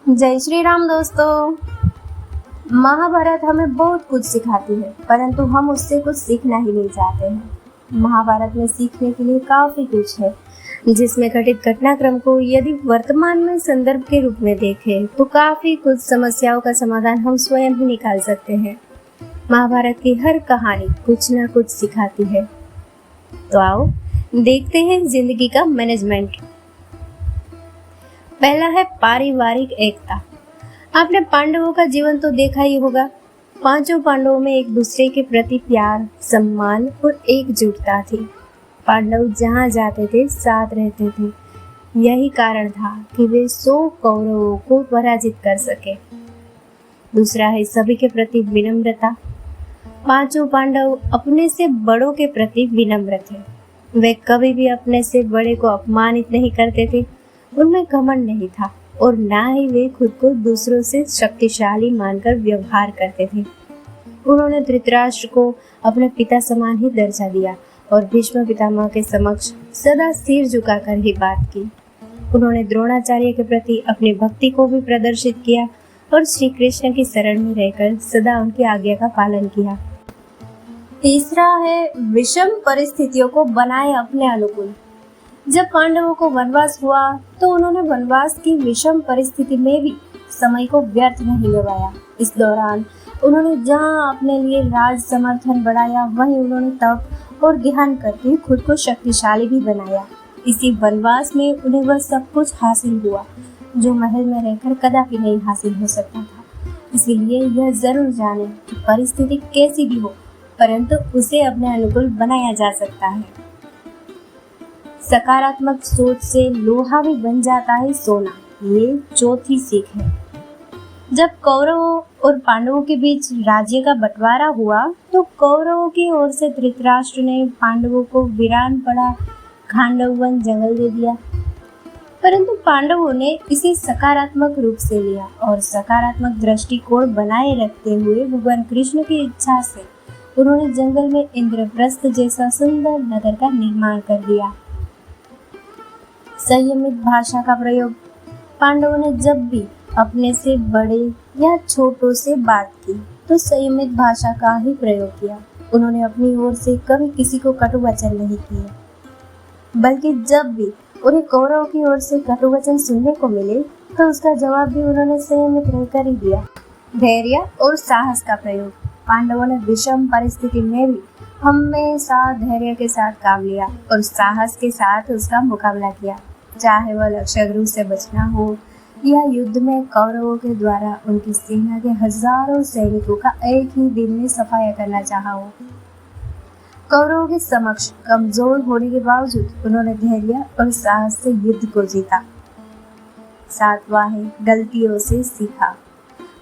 जय श्री राम दोस्तों। महाभारत हमें बहुत कुछ सिखाती है, परंतु हम उससे कुछ सीखना ही नहीं चाहते हैं। महाभारत में सीखने के लिए काफी कुछ है, जिसमें घटित घटनाक्रम को यदि वर्तमान में संदर्भ के रूप में देखें तो काफी कुछ समस्याओं का समाधान हम स्वयं ही निकाल सकते हैं। महाभारत की हर कहानी कुछ न कुछ सिखाती है। तो आओ देखते हैं जिंदगी का मैनेजमेंट। पहला है पारिवारिक एकता। आपने पांडवों का जीवन तो देखा ही होगा। पांचों पांडवों में एक दूसरे के प्रति प्यार, सम्मान और एकजुटता थी। पांडव जहाँ जाते थे साथ रहते थे। यही कारण था कि वे 100 कौरवों को पराजित कर सके। दूसरा है सभी के प्रति विनम्रता। पांचों पांडव अपने से बड़ों के प्रति विनम्र थे। वे कभी भी अपने से बड़े को अपमानित नहीं करते थे। उनमें घमंड नहीं था और ना ही वे खुद को दूसरों से शक्तिशाली मानकर व्यवहार करते थे। उन्होंने धृतराष्ट्र को अपने पिता समान ही दर्जा दिया और भीष्म पितामह के समक्ष सदा सिर झुकाकर ही बात की। उन्होंने द्रोणाचार्य के प्रति अपनी भक्ति को भी प्रदर्शित किया और श्री कृष्ण की शरण में रहकर सदा उनकी आज्ञा का पालन किया। तीसरा है विषम परिस्थितियों को बनाए अपने अनुकूल। जब पांडवों को वनवास हुआ तो उन्होंने वनवास की विषम परिस्थिति में भी समय को व्यर्थ नहीं गवाया। इस दौरान उन्होंने जहां अपने लिए राज समर्थन बढ़ाया, वहीं उन्होंने तप और ध्यान करके खुद को शक्तिशाली भी बनाया। इसी वनवास में उन्हें वह सब कुछ हासिल हुआ जो महल में रहकर कदापि नहीं हासिल हो सकता था। इसीलिए यह जरूर जाने कि परिस्थिति कैसी भी हो, परंतु उसे अपने अनुकूल बनाया जा सकता है। सकारात्मक सोच से लोहा भी बन जाता है सोना। ये चौथी सीख है। जब कौरवों और पांडवों के बीच राज्य का बंटवारा हुआ तो कौरवों की ओर से धृतराष्ट्र ने पांडवों को वीरान पड़ा खांडव वन जंगल दे दिया, परंतु पांडवों ने इसे सकारात्मक रूप से लिया और सकारात्मक दृष्टिकोण बनाए रखते हुए भगवान कृष्ण की इच्छा से उन्होंने जंगल में इंद्रप्रस्थ जैसा सुंदर नगर का निर्माण कर दिया। संयमित भाषा का प्रयोग। पांडवों ने जब भी अपने से बड़े या छोटों से बात की तो संयमित भाषा का ही प्रयोग किया। उन्होंने अपनी ओर से कभी किसी को कटु वचन नहीं किए, बल्कि जब भी उन्हें कौरवों की ओर से कटु वचन सुनने को मिले तो उसका जवाब भी उन्होंने संयमित रहकर ही दिया। धैर्य और साहस का प्रयोग। पांडवों ने विषम परिस्थिति में भी हमेशा धैर्य के साथ काम लिया और साहस के साथ उसका मुकाबला किया, चाहे वह लक्षागृह से बचना हो या युद्ध में कौरवों के द्वारा उनकी सेना के हजारों सैनिकों का एक ही दिन में सफाया करना चाहा हो। कौरवों के समक्ष कमजोर होने के बावजूद उन्होंने धैर्य और साहस से युद्ध को जीता। सातवां है गलतियों से सीखा।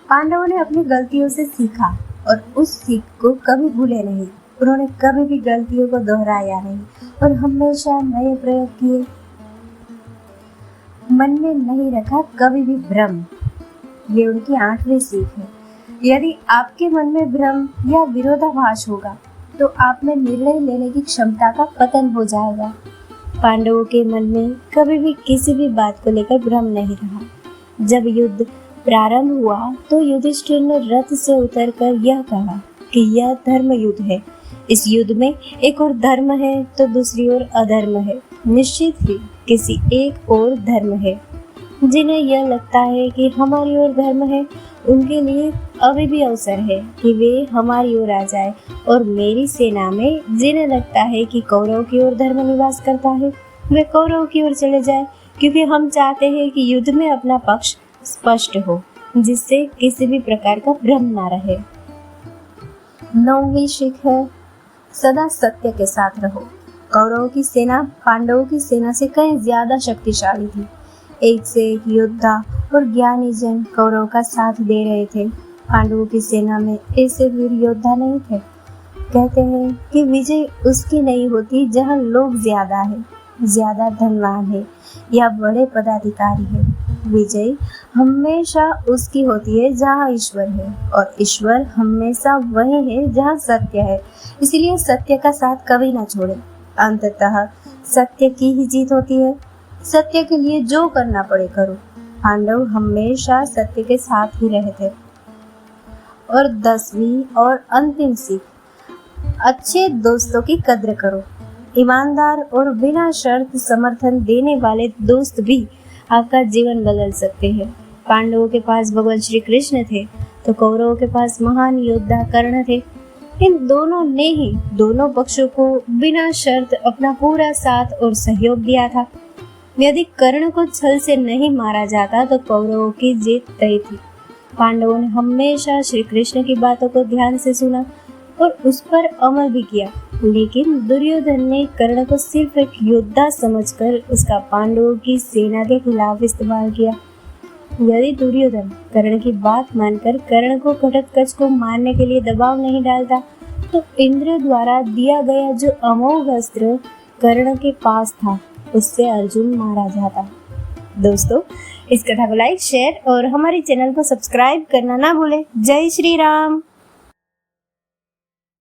पांडवों ने अपनी गलतियों से सीखा और उस सीख को कभी भूले नहीं। उन्होंने कभी भी गलतियों को दोहराया नहीं और हमेशा नए प्रयोग किए। मन में नहीं रखा कभी भी भ्रम। ये उनकी 8वीं सीख है। यदि आपके मन में भ्रम या विरोधाभास होगा तो आप में निर्णय लेने की क्षमता का पतन हो जाएगा। पांडवों के मन में कभी भी किसी भी बात को लेकर भ्रम नहीं रहा। जब युद्ध प्रारंभ हुआ तो युधिष्ठिर ने रथ से उतरकर यह कहा कि यह धर्म युद्ध है। इस युद्ध में एक ओर धर्म है तो दूसरी ओर अधर्म है। निश्चित ही किसी एक और धर्म है। जिन्हें यह लगता है कि हमारी ओर धर्म है, उनके लिए अभी भी अवसर है कि वे हमारी ओर आ जाए, और मेरी सेना में जिन्हें लगता है कि कौरव की ओर धर्म निवास करता है, वे कौरव की ओर चले जाए, क्योंकि हम चाहते हैं कि युद्ध में अपना पक्ष स्पष्ट हो, जिससे किसी भी प्रकार का भ्रम ना रहे। 9वीं सीख है सदा सत्य के साथ रहो। कौरवों की सेना पांडवों की सेना से कहीं ज्यादा शक्तिशाली थी। एक से एक योद्धा और ज्ञानी जन कौरवों का साथ दे रहे थे। पांडवों की सेना में ऐसे वीर योद्धा नहीं थे। कहते हैं कि विजय उसकी नहीं होती जहां लोग ज्यादा है, ज्यादा धनवान है या बड़े पदाधिकारी है। विजय हमेशा उसकी होती है जहाँ ईश्वर है, और ईश्वर हमेशा वही है जहाँ सत्य है। इसलिए सत्य का साथ कभी ना छोड़े। अंततः सत्य की ही जीत होती है। सत्य के लिए जो करना पड़े करो। पांडव हमेशा सत्य के साथ ही रहे थे। और 10वीं और अंतिम सीख, अच्छे दोस्तों की कद्र करो। ईमानदार और बिना शर्त समर्थन देने वाले दोस्त भी आपका जीवन बदल सकते हैं। पांडवों के पास भगवान श्री कृष्ण थे तो कौरवों के पास महान योद्धा कर्ण थे। इन दोनों ने ही दोनों पक्षों को बिना शर्त अपना पूरा साथ और सहयोग दिया था। यदि कर्ण को छल से नहीं मारा जाता तो कौरवों की जीत तय थी। पांडवों ने हमेशा श्री कृष्ण की बातों को ध्यान से सुना और उस पर अमल भी किया, लेकिन दुर्योधन ने कर्ण को सिर्फ एक योद्धा समझकर उसका पांडवों की सेना के खिलाफ इस्तेमाल किया। यदि दुर्योधन कर्ण की बात मानकर कर्ण को घटोत्कच को मारने के लिए दबाव नहीं डालता तो इंद्र द्वारा दिया गया जो अमोघ अस्त्र कर्ण के पास था उससे अर्जुन मारा जाता। दोस्तों, इस कथा को लाइक, शेयर और हमारे चैनल को सब्सक्राइब करना ना भूलें। जय श्री राम।